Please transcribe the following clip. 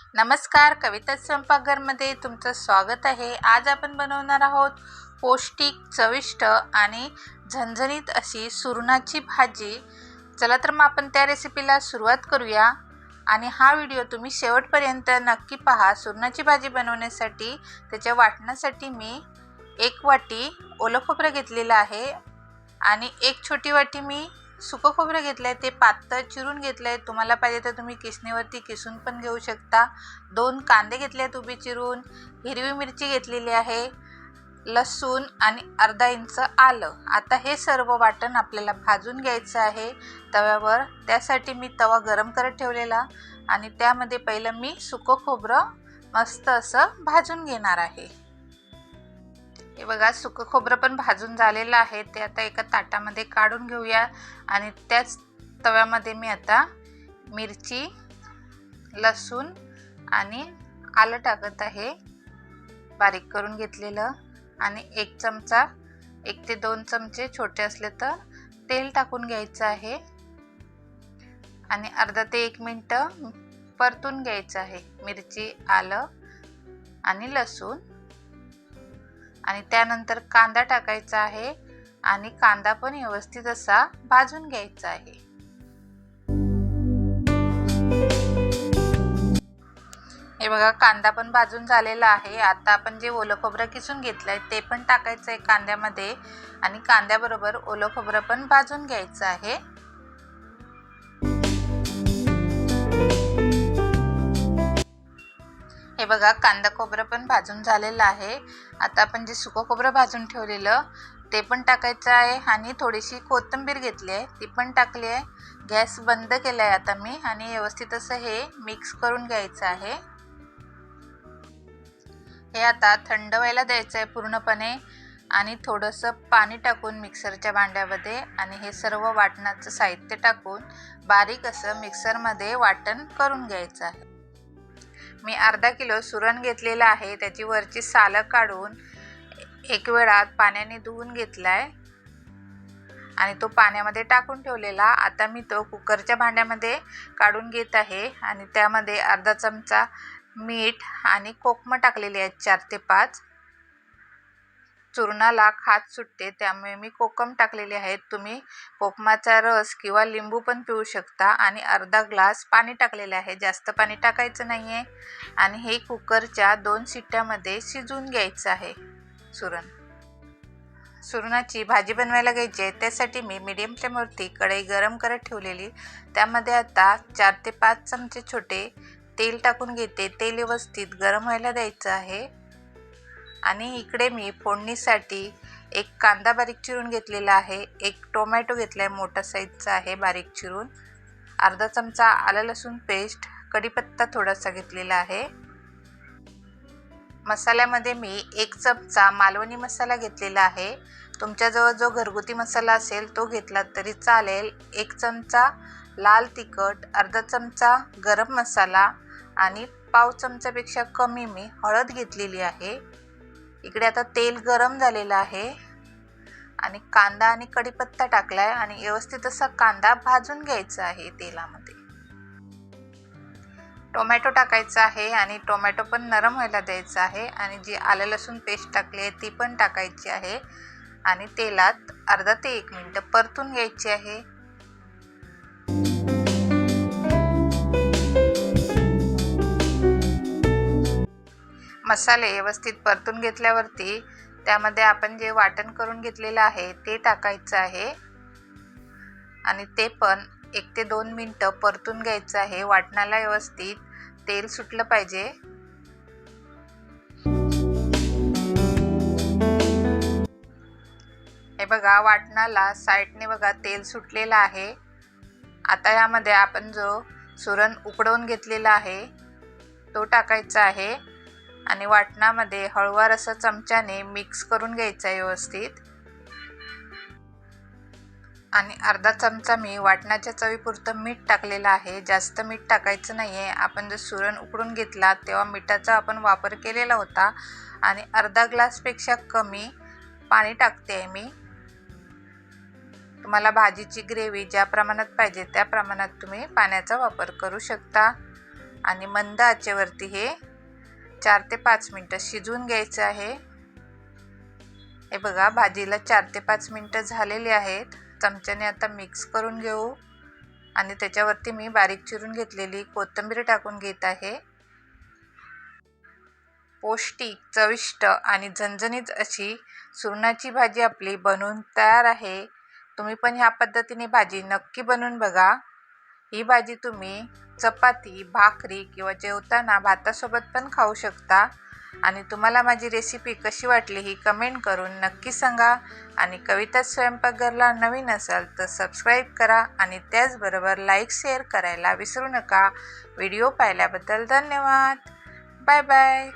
नमस्कार, कविता स्वयंपाकघरमध्ये तुमचं स्वागत आहे। आज आपण बनवणार आहोत पौष्टिक, चविष्ट आणि झणझणीत अशी सुरणाची भाजी। चला तर मग आपण त्या रेसिपीला सुरुवात करूया आणि हा व्हिडिओ तुम्ही शेवटपर्यंत नक्की पहा। सुरणाची भाजी बनवण्यासाठी त्याच्या वाटण्यासाठी मी 1 वाटी ओलं खोबरं घेतलेलं आहे आणि 1 छोटी वाटी मी सुकं खोबरं घेतलंय, ते पातळ चिरून घेतलंय। तुम्हाला पाहिजे तर तुम्ही किसणीवरती किसून पण घेऊ शकता। 2 कांदे घेतलेत उभे चिरून, हिरवी मिरची घेतलेली आहे, लसूण आणि अर्धा इंच आलं। आता हे सर्व वाटण आपल्याला भाजून घ्यायचं आहे तव्यावर। त्यासाठी मी तवा गरम करत ठेवलेला आणि त्यामध्ये पहिलं मी सुकं खोबरं मस्त असं भाजून घेणार आहे। हे बघा, सुकं खोबरं पण भाजून झालेलं आहे। ते आता एका ताटामध्ये काढून घेऊया आणि त्याच तव्यामध्ये मी आता मिरची, लसूण आणि आलं टाकत आहे बारीक करून घेतलेलं, आणि 1 चमचा 1 ते 2 चमचे छोटे असले तर तेल टाकून घ्यायचं आहे आणि अर्धा ते 1 मिनिट परतून घ्यायचं आहे मिरची, आलं आणि लसूण। आणि त्यानंतर कांदा टाकायचा आहे आणि कांदा पण व्यवस्थित असा भाजून घ्यायचा आहे। हे बघा, कांदा पण भाजून झालेला आहे। आता आपण जे ओलं खोबरं किसून घेतलंय ते पण टाकायचं आहे कांद्यामध्ये आणि कांद्याबरोबर ओलं खोबरं पण भाजून घ्यायचं आहे। हे बघा, कांदा खोबरं पण भाजून झालेलं आहे। आता आपण जे सुकं खोबरं भाजून ठेवलेलं ते पण टाकायचं आहे आणि थोडीशी कोथिंबीर घेतली आहे ती पण टाकली आहे। गॅस बंद केलाय आता मी आणि व्यवस्थित असं हे मिक्स करून घ्यायचं आहे। हे आता थंड व्हायला द्यायचं आहे पूर्णपणे आणि थोडंसं पाणी टाकून मिक्सरच्या भांड्यामध्ये आणि हे सर्व वाटणाचं साहित्य टाकून बारीक असं मिक्सरमध्ये वाटण करून घ्यायचं आहे। मी अर्धा किलो सुरण घेतलेला आहे, त्याची वरची सालं काढून 1 वेळा पाण्याने धुवून घेतलाय आणि तो पाण्यामध्ये टाकून ठेवलेला। आता मी तो कुकरच्या भांड्यामध्ये काढून घेत आहे आणि त्यामध्ये अर्धा चमचा मीठ आणि कोकम टाकलेले आहेत 4 ते 5। चूरणाला खाज सुटते त्यामुळे मी कोकम टाकलेले आहेत। तुम्ही कोकमाचा रस किंवा लिंबू पण पिऊ शकता आणि अर्धा ग्लास पाणी टाकलेले आहे, जास्त पाणी टाकायचं नाहीये आणि हे कुकरच्या 2 शिट्ट्यामध्ये शिजवून घ्यायचं आहे सुरण। सुरणाची भाजी बनवायला घ्यायची आहे त्यासाठी मी मीडियम फ्लेमवरती कढई गरम करत ठेवलेली, त्यामध्ये आता 4 ते 5 चमचे छोटे तेल टाकून घेते। तेल व्यवस्थित गरम व्हायला द्यायचं आहे आणि इकडे मी फोडणीसाठी 1 कांदा बारीक चिरून घेतलेला आहे, 1 टोमॅटो घेतलाय मोठा साईजचा आहे बारीक चिरून, अर्धा चमचा आलं लसूण पेस्ट, कढीपत्ता थोडासा घेतलेला आहे। मसाल्यामध्ये मी 1 चमचा मालवणी मसाला घेतलेला आहे। तुमच्याजवळ जो घरगुती मसाला असेल तो घेतला तरी चालेल। 1 चमचा लाल तिखट, अर्धा चमचा गरम मसाला आणि पाव चमचापेक्षा कमी मी हळद घेतलेली आहे। इकडे आता तेल गरम झालेलं आहे आणि कांदा आणि कढीपत्ता टाकलाय आणि व्यवस्थित असा कांदा भाजून घ्यायचा आहे तेलामध्ये। टोमॅटो टाकायचा आहे आणि टोमॅटो पण नरम व्हायला द्यायचा आहे आणि जी आलं लसूण पेस्ट टाकली आहे ती पण टाकायची आहे आणि तेलात अर्धा ते 1 मिनिट परतून घ्यायची आहे। मसाले व्यवस्थित परतून घेतल्यावरती त्यामध्ये आपण जे वाटण करून घेतलेलं आहे ते टाकायचं आहे आणि ते पण 1 ते 2 मिनिट परतून घ्यायचं आहे। वाटणाला व्यवस्थित तेल सुटलं पाहिजे। हे बघा, वाटणाला साईडने बघा तेल सुटलेलं आहे। आता यामध्ये आपण जो सुरण उकडवून घेतलेला आहे तो टाकायचा आहे आणि वाटणामध्ये हळूवार असं चमच्याने मिक्स करून घ्यायचं आहे व्यवस्थित आणि अर्धा चमचा मी वाटणाच्या चवीपुरतं मीठ टाकलेलं आहे, जास्त मीठ टाकायचं नाहीये। आपण जर सुरण उकडून घेतला तेव्हा मिठाचा आपण वापर केलेला होता आणि अर्धा ग्लासपेक्षा कमी पाणी टाकते आहे मी। तुम्हाला भाजीची ग्रेव्ही ज्या प्रमाणात पाहिजे त्या प्रमाणात तुम्ही पाण्याचा वापर करू शकता। आणि मंद आचेवरती हे 4 ते 5 मिनिटं शिजवून घ्यायचं आहे। हे बघा, भाजीला 4 ते 5 मिनिटं झालेली आहेत। चमच्याने आता मिक्स करून घेऊ आणि त्याच्यावरती मी बारीक चिरून घेतलेली कोथिंबीर टाकून घेत आहे। पौष्टिक, चविष्ट आणि झणझणीत अशी सुरणाची भाजी आपली बनवून तयार आहे। तुम्ही पण ह्या पद्धतीने भाजी नक्की बनवून बघा। ही भाजी तुम्ही चपाती, भाकरी किंवा जेवताना भातासोबत पण खाऊ शकता। आणि तुम्हाला माझी रेसिपी कशी वाटली ही कमेंट करून नक्की सांगा। आणि कविता स्वयंपाकघरला नवीन असाल तर सबस्क्राईब करा आणि त्याचबरोबर लाईक शेअर करायला विसरू नका। व्हिडिओ पाहिल्याबद्दल धन्यवाद। Bye bye.